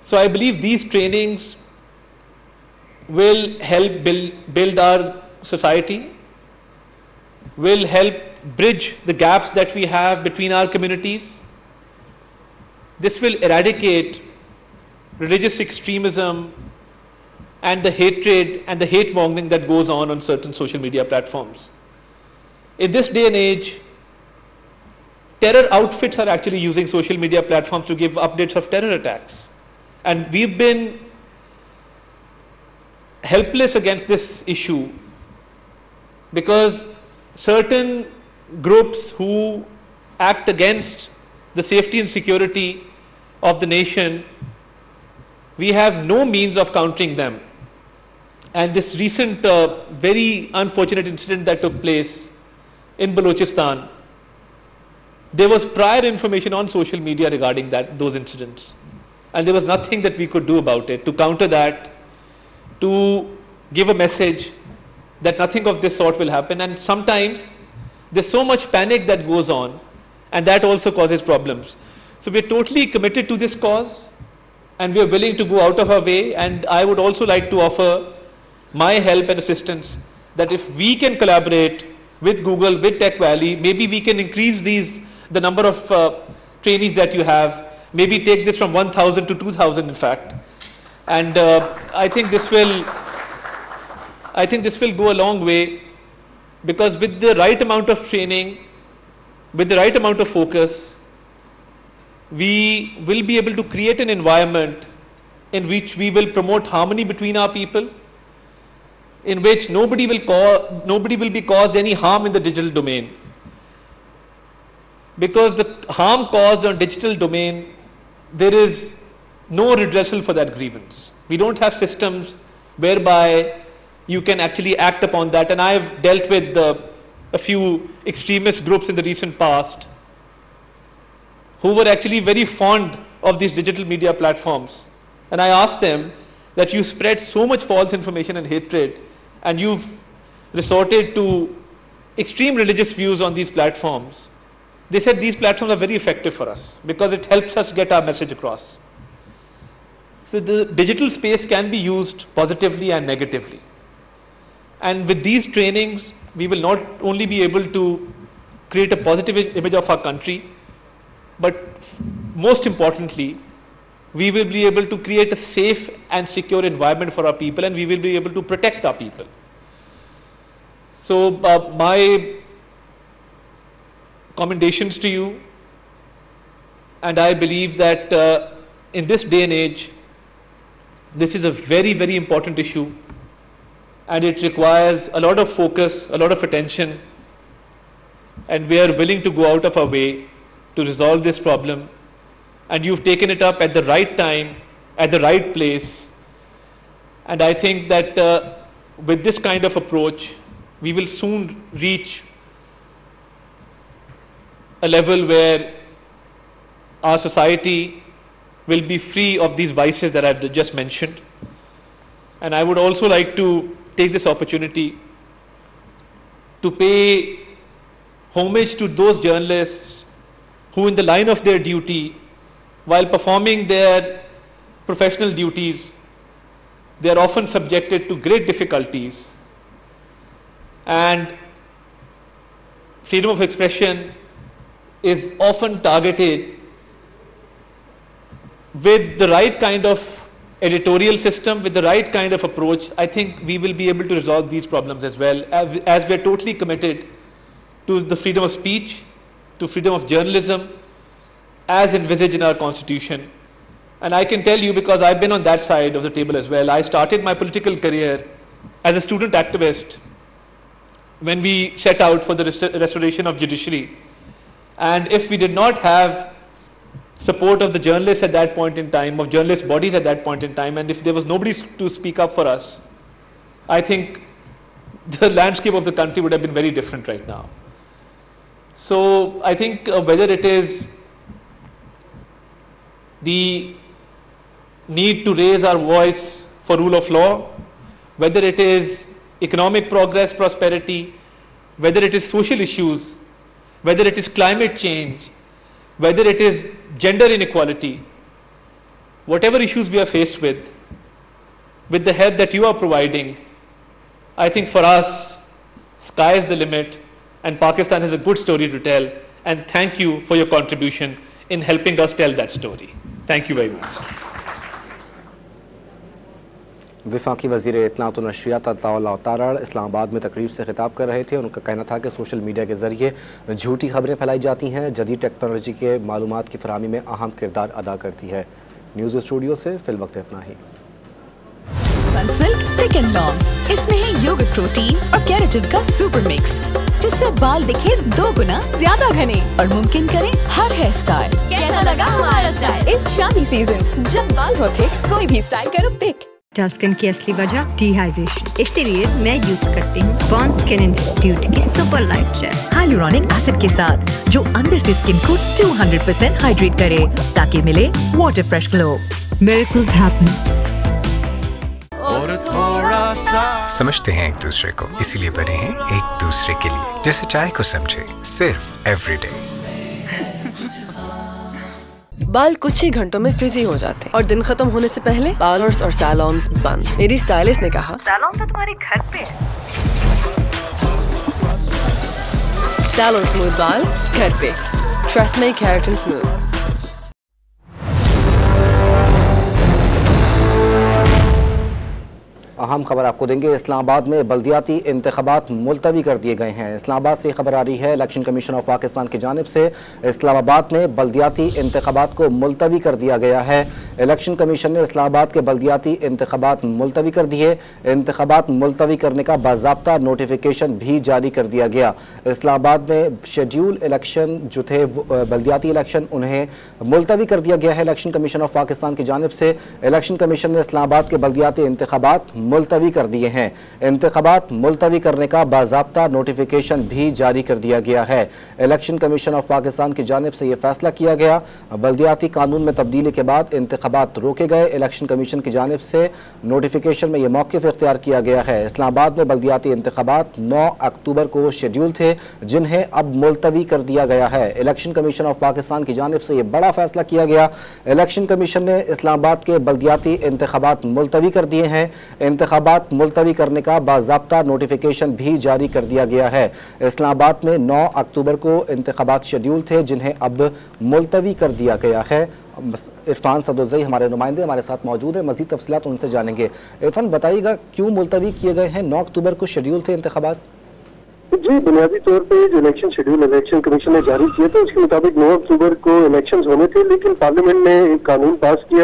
So I believe these trainings will help build our society, will help bridge the gaps that we have between our communities. This will eradicate religious extremism and the hatred and the hate mongering that goes on certain social media platforms. In this day and age, terror outfits are actually using social media platforms to give updates of terror attacks. And we've been helpless against this issue because certain groups who act against the safety and security of the nation, we have no means of countering them. And this recent very unfortunate incident that took place in Balochistan, there was prior information on social media regarding those incidents. And there was nothing that we could do about it to counter that, to give a message that nothing of this sort will happen. And sometimes there's so much panic that goes on, and that also causes problems. So we're totally committed to this cause, and we're willing to go out of our way. And I would also like to offer my help and assistance that if we can collaborate with Google, with Tech Valley, maybe we can increase the number of trainees that you have, maybe take this from 1,000 to 2,000 in fact. And I think this will go a long way, because with the right amount of training, with the right amount of focus, we will be able to create an environment in which we will promote harmony between our people, in which nobody will be caused any harm in the digital domain. Because the harm caused on digital domain, there is no redressal for that grievance. We don't have systems whereby you can actually act upon that. And I've dealt with a few extremist groups in the recent past who were actually very fond of these digital media platforms. And I asked them that you spread so much false information and hatred, and you've resorted to extreme religious views on these platforms. They said these platforms are very effective for us because it helps us get our message across. So the digital space can be used positively and negatively. And with these trainings, we will not only be able to create a positive image of our country, but most importantly, we will be able to create a safe and secure environment for our people, and we will be able to protect our people. So my commendations to you, and I believe that in this day and age, this is a very, very important issue, and it requires a lot of focus, a lot of attention, and we are willing to go out of our way to resolve this problem. And you've taken it up at the right time, at the right place. And I think that with this kind of approach, we will soon reach a level where our society will be free of these vices that I've just mentioned. And I would also like to take this opportunity to pay homage to those journalists who, in the line of their duty, while performing their professional duties, they are often subjected to great difficulties. And freedom of expression is often targeted. With the right kind of editorial system, with the right kind of approach, I think we will be able to resolve these problems as well, as we are totally committed to the freedom of speech, to freedom of journalism, as envisaged in our constitution. And I can tell you, because I've been on that side of the table as well, I started my political career as a student activist when we set out for the restoration of judiciary. And if we did not have support of the journalists at that point in time, of journalist bodies at that point in time, and if there was nobody to speak up for us, I think the landscape of the country would have been very different right now. So I think whether it is the need to raise our voice for rule of law, whether it is economic progress, prosperity, whether it is social issues, whether it is climate change, whether it is gender inequality, whatever issues we are faced with the help that you are providing, I think for us, sky is the limit, and Pakistan has a good story to tell. And thank you for your contribution in helping us tell that story. Thank you very much. वफाकी वज़ीर इत्तलात व नशरियात अत्ता तारड़ इस्लामाबाद में तकरीब से खिताब कर रहे थे। उनका कहना था कि सोशल मीडिया के ज़रिए झूठी खबरें फैलाई जाती हैं, जदीद टेक्नोलॉजी के मालूमात की फराहमी में अहम किरदार अदा करती है। न्यूज़ स्टूडियो से फिलवक्त इतना ही। सनसिल्क थिक एंड लॉन्ग, इसमें है योगर्ट प्रोटीन और केराटिन का सुपर मिक्स, जिससे बाल दिखे 2 गुना ज्यादा घने और मुमकिन करे हर हेयर स्टाइल। कैसा लगा हमारा स्टाइल इस शादी सीजन? जब बाल हो थिक, कोई भी स्टाइल करो पिक। स्किन की असली वजह डिहाइड्रेशन, इसीलिए मैं यूज करती हूँ बॉन्ड स्किन इंस्टीट्यूट की super light jail hyaluronic acid के साथ, जो अंदर से स्किन को 200% हाइड्रेट करे ताकि मिले water fresh glow. Miracles happen. समझते हैं एक दूसरे को, इसीलिए बने हैं एक दूसरे के लिए, जैसे चाय को समझे सिर्फ एवरीडे। बाल कुछ ही घंटों में फ्रिजी हो जाते हैं और दिन खत्म होने से पहले पार्लर्स और सैलून्स बंद। मेरी स्टाइलिस्ट ने कहा सैलून तो तुम्हारे घर पे है। सैलून स्मूथ बाल घर पे, ट्रस्ट मी, केराटिन स्मूथ। अहम खबर आपको देंगे। इस्लामाबाद में बल्दियाती इंतखाबात मुलतवी कर दिए गए हैं। इस्लामाबाद से खबर आ रही है, इलेक्शन कमीशन ऑफ पाकिस्तान की जानिब से इस्लामाबाद में बल्दियाती इंतखाबात को मुलतवी कर दिया गया है। इलेक्शन कमीशन ने इस्लामाबाद के बल्दियाती इंतखाबात मुलतवी कर दिए। इंतखाबात मुलतवी करने का बाज़ाब्ता नोटिफिकेशन भी जारी कर दिया गया। इस्लामाबाद में शेड्यूल इलेक्शन जो थे बल्दियाती इलेक्शन, उन्हें मुलतवी कर दिया गया है इलेक्शन कमीशन ऑफ पाकिस्तान की जानिब से। इलेक्शन कमीशन ने इस्लामाबाद के बल्दियाती इंतखाबात मुलतवी कर दिए हैं। इंतखाबात मुलतवी करने का बाज़ाब्ता नोटिफिकेशन भी जारी कर दिया गया है। इलेक्शन कमीशन ऑफ पाकिस्तान की जानिब से यह फैसला किया गया। बल्दियाती कानून में तब्दीली के बाद इंतखाबात रोके गए। इलेक्शन कमीशन की जानिब से नोटिफिकेशन में यह मौक़िफ़ इख्तियार किया गया है। इस्लामाबाद में बल्दियाती इंतखाबात 9 अक्टूबर को शेड्यूल थे, जिन्हें अब मुलतवी कर दिया गया है। इलेक्शन कमीशन ऑफ पाकिस्तान की जानिब से यह बड़ा फैसला किया गया। इलेक्शन कमीशन ने इस्लामाबाद के बल्दियाती इंतखाबात मुलतवी कर दिए हैं। इंतखाबात मुलतवी करने का बाज़ाब्ता नोटिफिकेशन भी जारी कर दिया गया है। इस्लामाबाद में 9 अक्टूबर को इंतखाबात शेड्यूल थे, जिन्हें अब मुलतवी कर दिया गया है। इरफान सदोज़ई हमारे नुमाइंदे हमारे साथ मौजूद है, मज़ीद तफसीलात उनसे जानेंगे। इरफान, बताइएगा क्यों मुलतवी किए गए हैं? 9 अक्टूबर को शेड्यूल थे इंतखाबात। जी, बुनियादी तौर पे जो इलेक्शन शेड्यूल इलेक्शन कमीशन ने जारी किया था, उसके मुताबिक 9 अक्टूबर को इलेक्शंस होने थे, लेकिन पार्लियामेंट ने एक कानून पास किया